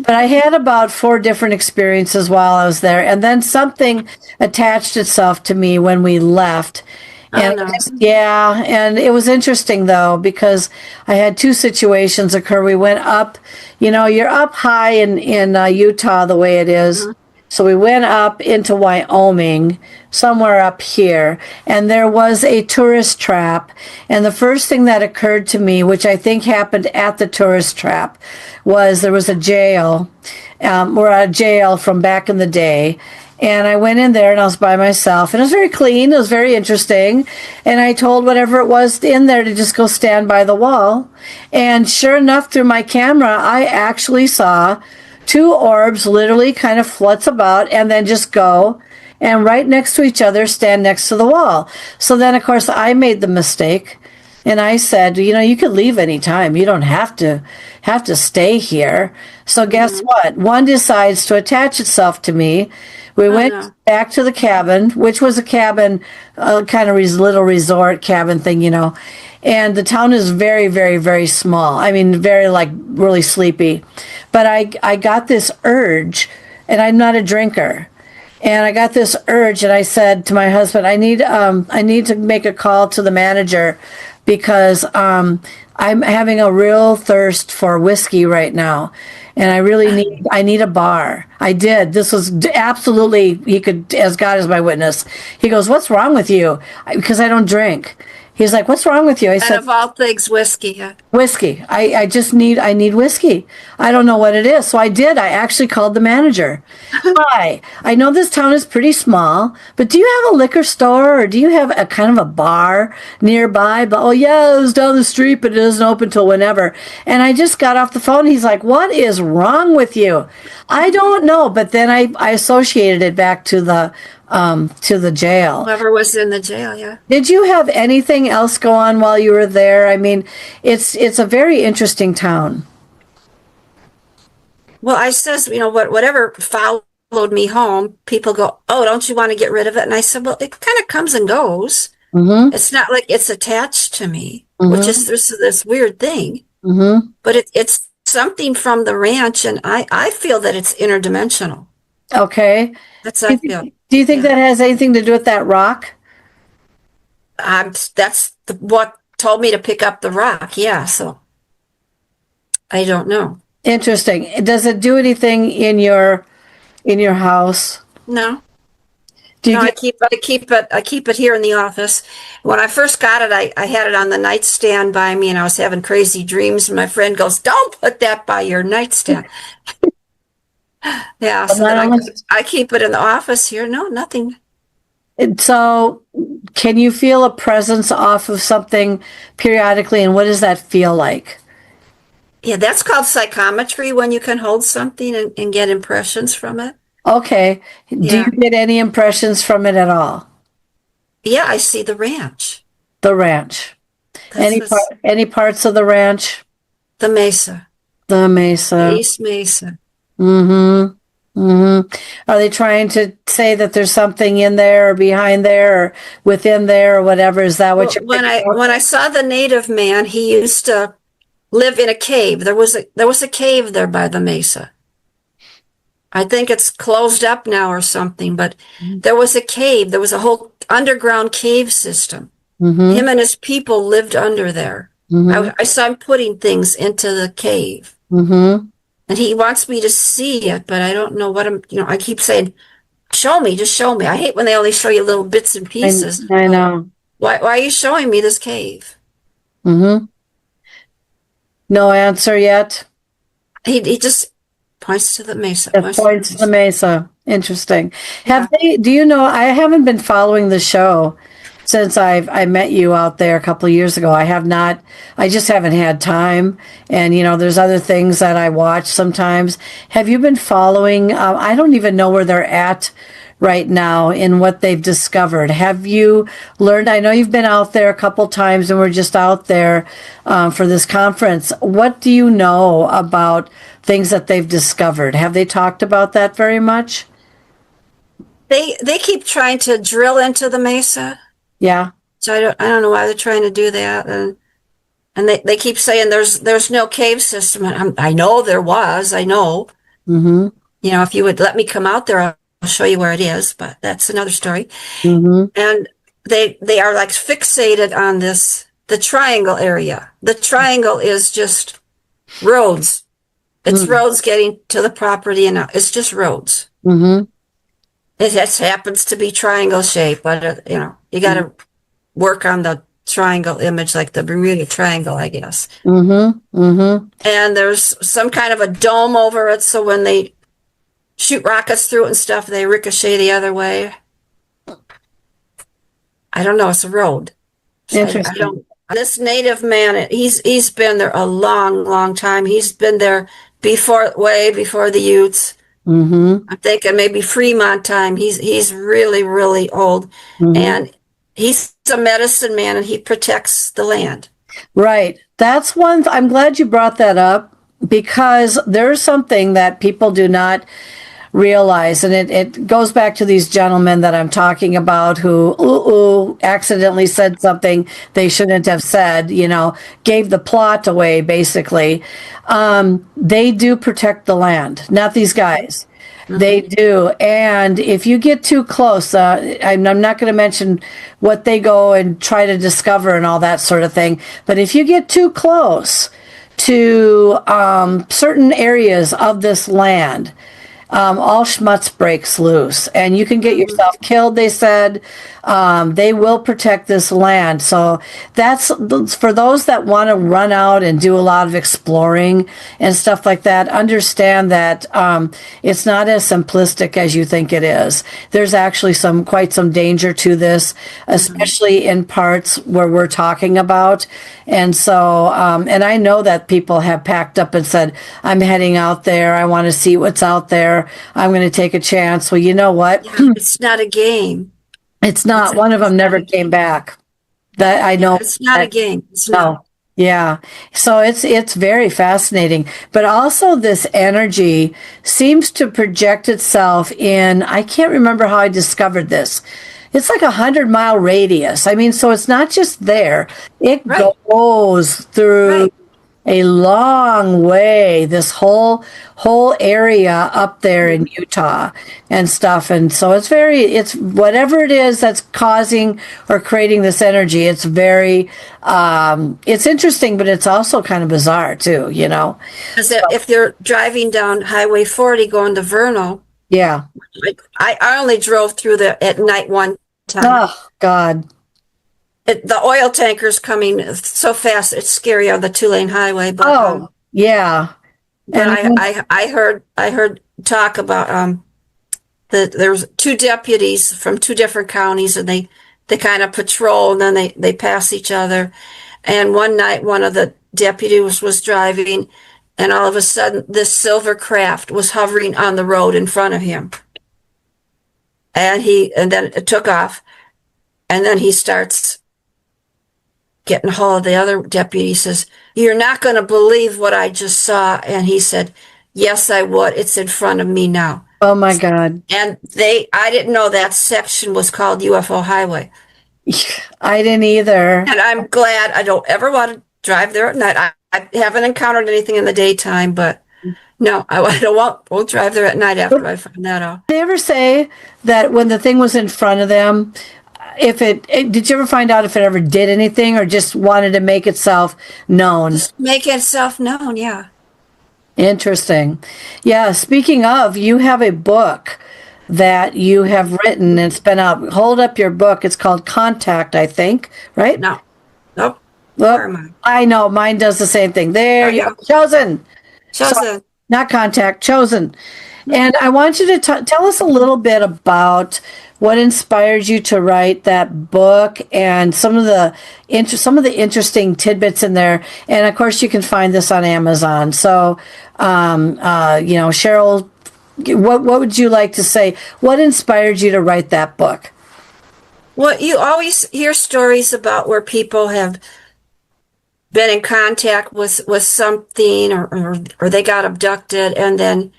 But I had about 4 different experiences while I was there. And then something attached itself to me when we left. And and it was interesting though, because I had 2 situations occur. We went up, you're up high in Utah the way it is. So we went up into Wyoming, somewhere up here, and there was a tourist trap. And the first thing that occurred to me, which I think happened at the tourist trap, was there was a jail, or a jail from back in the day. And I went in there and I was by myself, and it was very clean. It was very interesting. And I told whatever it was in there to just go stand by the wall. And sure enough, through my camera, I actually saw 2 orbs literally kind of flutz about and then just go. and right next to each other, stand next to the wall. So then, of course, I made the mistake, and I said, you could leave anytime. You don't have to stay here. So guess what? One decides to attach itself to me. We went back to the cabin, which was a cabin, kind of little resort cabin thing, And the town is very, very, very small. I mean, very really sleepy. But I got this urge, and I'm not a drinker. And I got this urge, and I said to my husband, I need to make a call to the manager because I'm having a real thirst for whiskey right now. And I need a bar. I did. This was absolutely, he could, as God is my witness. He goes, "What's wrong with you?" Because I don't drink. He's like, "What's wrong with you?" I said, of all things, whiskey. Yeah. Whiskey. I need whiskey. I don't know what it is. So I did. I actually called the manager. Hi, I know this town is pretty small, but do you have a liquor store or do you have a kind of a bar nearby? But oh yeah, it was down the street, but it doesn't open till whenever. And I just got off the phone. He's like, "What is wrong with you?" I don't know. But then I associated it back to the jail. Whoever was in the jail, yeah. Did you have anything else go on while you were there? I mean, it's a very interesting town. Well, I says, whatever followed me home, people go, "Oh, don't you want to get rid of it?" And I said, "Well, it kind of comes and goes. Mm-hmm. It's not like it's attached to me, Mm-hmm. which is this weird thing. Mm-hmm. But it's something from the ranch, and I feel that it's interdimensional. Okay. That's how I feel. Do you think that has anything to do with that rock? That's what told me to pick up the rock. Yeah, so I don't know. Interesting. Does it do anything in your house? No. Do you No, I keep it here in the office. When I first got it, I had it on the nightstand by me, and I was having crazy dreams. And my friend goes, "Don't put that by your nightstand." Yeah, so then I keep it in the office here. No, nothing. So, can you feel a presence off of something periodically, and what does that feel like? Yeah, that's called psychometry, when you can hold something and get impressions from it. Okay. Do Yeah. you get any impressions from it at all? Yeah, I see the ranch. The ranch. That's Any parts of the ranch? the mesa, The mesa. East Mesa. Mm-hmm. Mm-hmm. Are they trying to say that there's something in there or behind there or within there or whatever? Is that what you're When I saw the native man, he used to live in a cave. There was a cave there by the mesa. I think it's closed up now or something, but there was a cave. There was a whole underground cave system. Mm-hmm. Him and his people lived under there. Mm-hmm. I saw him putting things into the cave. Mm-hmm. And he wants me to see it, but I don't know what I keep saying, "Show me, just show me." I hate when they only show you little bits and pieces. I know. Why are you showing me this cave? Mm-hmm. No answer yet? He just points to the mesa. It points to the mesa. Interesting. Do you know, I haven't been following the show since I met you out there a couple of years ago. I just haven't had time. And, there's other things that I watch sometimes. Have you been following? I don't even know where they're at right now in what they've discovered. Have you learned? I know you've been out there a couple times and we're just out there for this conference. What do you know about things that they've discovered? Have they talked about that very much? They keep trying to drill into the mesa. Yeah. So I don't know why they're trying to do that. And they keep saying there's no cave system. And I know there was. I know. Mm-hmm. If you would let me come out there, I'll show you where it is. But that's another story. Mm-hmm. And they are like fixated on the triangle area. The triangle is just roads. It's roads getting to the property, and it's just roads. Mm-hmm. It just happens to be triangle shape, but you got to work on the triangle image, like the Bermuda Triangle, I guess. Mm-hmm. Mm-hmm. And there's some kind of a dome over it, so when they shoot rockets through it and stuff, they ricochet the other way. I don't know. It's a road. So Interesting. This native man, he's been there a long, long time. He's been there way before the Utes. Mm-hmm. I'm thinking maybe Fremont time. He's really, really old. Mm-hmm. And he's a medicine man and he protects the land. Right. That's one. I'm glad you brought that up because there's something that people do not realize, and it goes back to these gentlemen that I'm talking about who accidentally said something they shouldn't have said, gave the plot away, basically. They do protect the land, not these guys. They do. And if you get too close, I'm not going to mention what they go and try to discover and all that sort of thing, but if you get too close to certain areas of this land, all schmutz breaks loose and you can get yourself killed, they said. They will protect this land. So that's for those that want to run out and do a lot of exploring and stuff like that. Understand that it's not as simplistic as you think it is. There's actually quite some danger to this, especially in parts where we're talking about. And so, and I know that people have packed up and said, I'm heading out there. I want to see what's out there. I'm going to take a chance. Well, you know what? Yeah, it's not a game. It's not. One of them never came back. That I know. It's not a game. It's No. not. Yeah. So it's very fascinating. But also this energy seems to project itself in, I can't remember how I discovered this. It's like 100-mile radius. I mean, so it's not just there. It Right. goes through Right. a long way, this whole area up there in Utah and stuff. And so it's whatever it is that's causing or creating this energy, it's very it's interesting, but it's also kind of bizarre too, Because if you're driving down Highway 40 going to Vernal, Yeah. I only drove through there at night one time. Oh God. The oil tanker's coming so fast, it's scary on the 2-lane highway. But, Oh, yeah. but And I heard talk about that there was 2 deputies from 2 different counties, and they kind of patrol, and then they pass each other. And one night, one of the deputies was driving, and all of a sudden, this silver craft was hovering on the road in front of him. And then it took off, and then he starts getting a hold of the other deputy. He says, "You're not going to believe what I just saw." And he said, "Yes, I would. It's in front of me now." oh my God. And I didn't know that section was called UFO Highway. I didn't either. And I'm glad. I don't ever want to drive there at night. I haven't encountered anything in the daytime, but no, I won't drive there at night after I find that out. Did they ever say that when the thing was in front of them, did you ever find out if it ever did anything or just wanted to make itself known? Make itself known, yeah. Interesting. Yeah, speaking of, you have a book that you have written. It's been out. Hold up your book. It's called Contact, I think, right? No. Nope. Look, Where am I? I know. Mine does the same thing. There you go. Chosen. Chosen. Not Contact, Chosen. And I want you to tell us a little bit about what inspired you to write that book and some of the interesting tidbits in there. And of course, you can find this on Amazon. So, Cheryl, what would you like to say? What inspired you to write that book? Well, you always hear stories about where people have been in contact with something or they got abducted, and then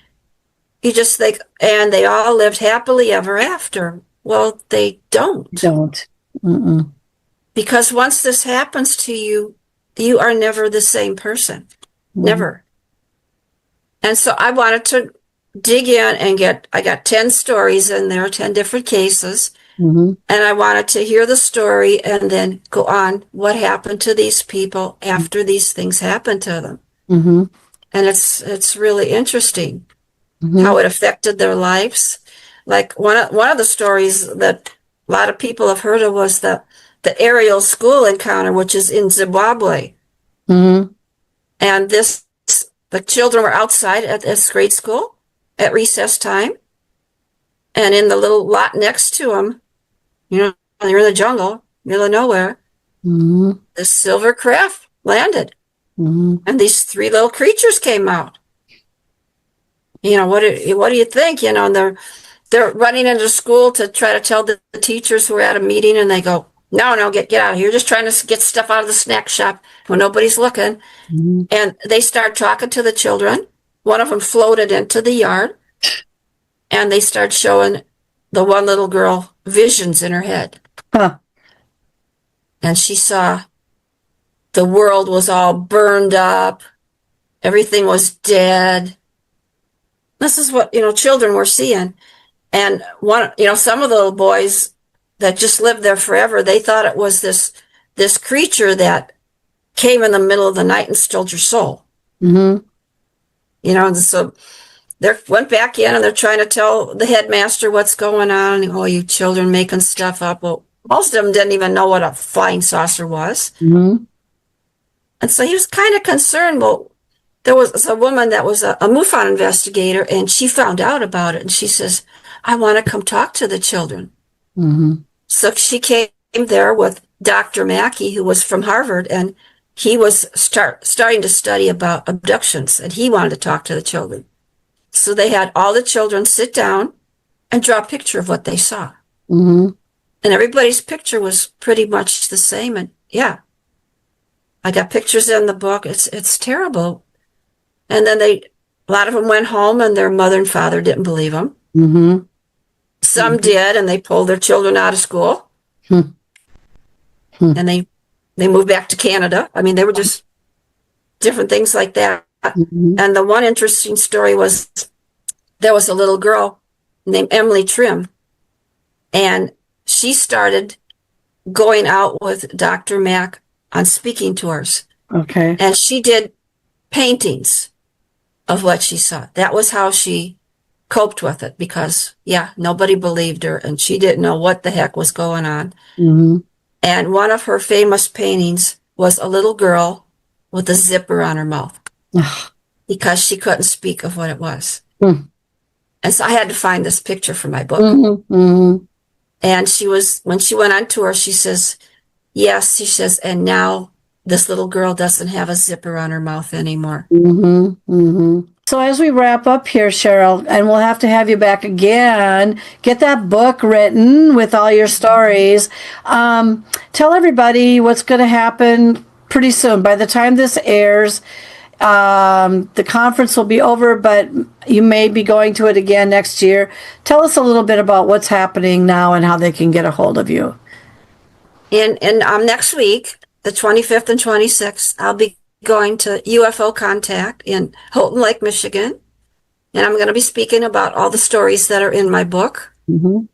you just think, and they all lived happily ever after. Well, they don't. Don't. Mm-mm. Because once this happens to you, you are never the same person. Mm-hmm. Never. And so I wanted to dig in and I got 10 stories in there, 10 different cases. Mm-hmm. And I wanted to hear the story and then go on what happened to these people after these things happened to them. Mm-hmm. And it's really interesting Mm-hmm. how it affected their lives. Like one of the stories that a lot of people have heard of was the aerial school encounter, which is in Zimbabwe. Mm-hmm. And the children were outside at this grade school at recess time. And in the little lot next to them, you're in the jungle, middle of nowhere, Mm-hmm. this silver craft landed. Mm-hmm. And these 3 little creatures came out. what do you think? And they're running into school to try to tell the teachers who are at a meeting, and they go, no, get out of here. You're just trying to get stuff out of the snack shop when nobody's looking. Mm-hmm. And they start talking to the children. One of them floated into the yard, and they start showing the one little girl visions in her head. Huh. And she saw the world was all burned up. Everything was dead. This is what, children were seeing. And some of the little boys that just lived there forever, they thought it was this creature that came in the middle of the night and stole your soul. Mm-hmm. And so they went back in, and they're trying to tell the headmaster what's going on. And, you children making stuff up. Well, most of them didn't even know what a flying saucer was. Mm-hmm. And so he was kind of concerned. Well, there was a woman that was a MUFON investigator, and she found out about it. And she says, I want to come talk to the children. Mm-hmm. So she came there with Dr. Mackey, who was from Harvard, and he was starting to study about abductions, and he wanted to talk to the children. So they had all the children sit down and draw a picture of what they saw. Mm-hmm. And everybody's picture was pretty much the same. And yeah, I got pictures in the book. It's terrible. And then a lot of them went home, and their mother and father didn't believe them. Mm-hmm. Some did, and they pulled their children out of school. Hmm. And they moved back to Canada. I mean, they were just different things like that. Mm-hmm. And the one interesting story was there was a little girl named Emily Trim, and she started going out with Dr. Mack on speaking tours. Okay. And she did paintings of what she saw. That was how she coped with it, because, nobody believed her, and she didn't know what the heck was going on. Mm-hmm. And one of her famous paintings was a little girl with a zipper on her mouth because she couldn't speak of what it was. Mm. And so I had to find this picture for my book. Mm-hmm. Mm-hmm. And when she went on tour, she says, yes, she says, and now this little girl doesn't have a zipper on her mouth anymore. Mm-hmm. Mm-hmm. So as we wrap up here, Cheryl, and we'll have to have you back again, get that book written with all your stories. Tell everybody what's going to happen pretty soon. By the time this airs, the conference will be over, but you may be going to it again next year. Tell us a little bit about what's happening now and how they can get a hold of you. And next week, the 25th and 26th, I'll be going to UFO Contact in Houghton Lake, Michigan. And I'm going to be speaking about all the stories that are in my book. Mm-hmm.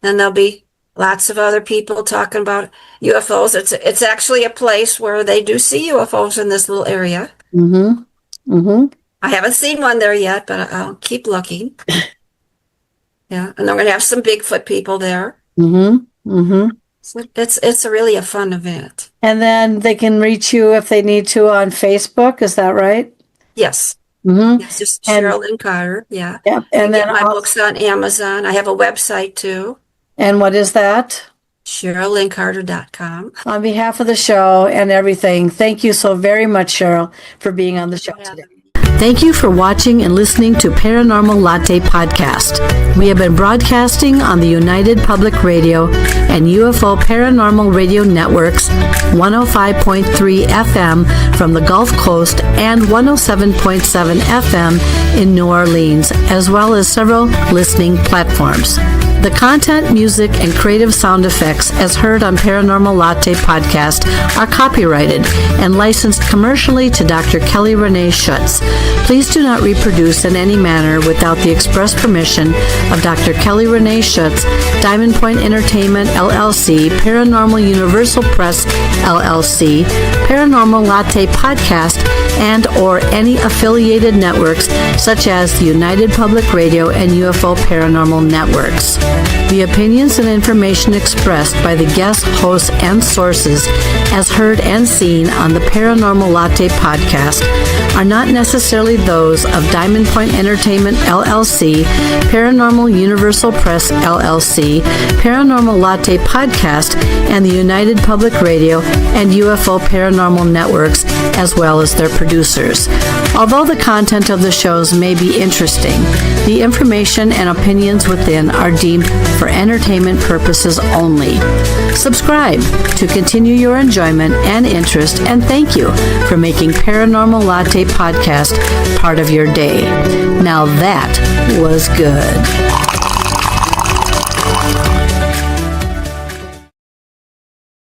And there'll be lots of other people talking about UFOs. It's actually a place where they do see UFOs in this little area. Mm-hmm. Mm-hmm. I haven't seen one there yet, but I'll keep looking. Yeah. And they're going to have some Bigfoot people there. Mm-hmm. Mm-hmm. So it's really a fun event. And then they can reach you if they need to on Facebook. Is that right? Yes. Mm-hmm. It's just Cheryl Lynn Carter. Yeah. Yep. And then my book's on Amazon. I have a website too. And what is that? CherylLynnCarter.com. On behalf of the show and everything, thank you so very much, Cheryl, for being on the show today. Thank you for watching and listening to Paranormal Latte Podcast. We have been broadcasting on the United Public Radio and UFO Paranormal Radio Networks, 105.3 FM from the Gulf Coast and 107.7 FM in New Orleans, as well as several listening platforms. The content, music, and creative sound effects as heard on Paranormal Latte Podcast are copyrighted and licensed commercially to Dr. Kelly Renee Schutz. Please do not reproduce in any manner without the express permission of Dr. Kelly Renee Schutz, Diamond Point Entertainment, LLC, Paranormal Universal Press, LLC, Paranormal Latte Podcast, and or any affiliated networks such as the United Public Radio and UFO Paranormal Networks. The opinions and information expressed by the guests, hosts, and sources as heard and seen on the Paranormal Latte Podcast are not necessarily those of Diamond Point Entertainment, LLC, Paranormal Universal Press, LLC, Paranormal Latte Podcast, and the United Public Radio and UFO Paranormal Networks, as well as their producers. Although the content of the shows may be interesting, the information and opinions within are deemed for entertainment purposes only. Subscribe to continue your enjoyment and interest, and thank you for making Paranormal Latte podcast part of your day. Now that was good.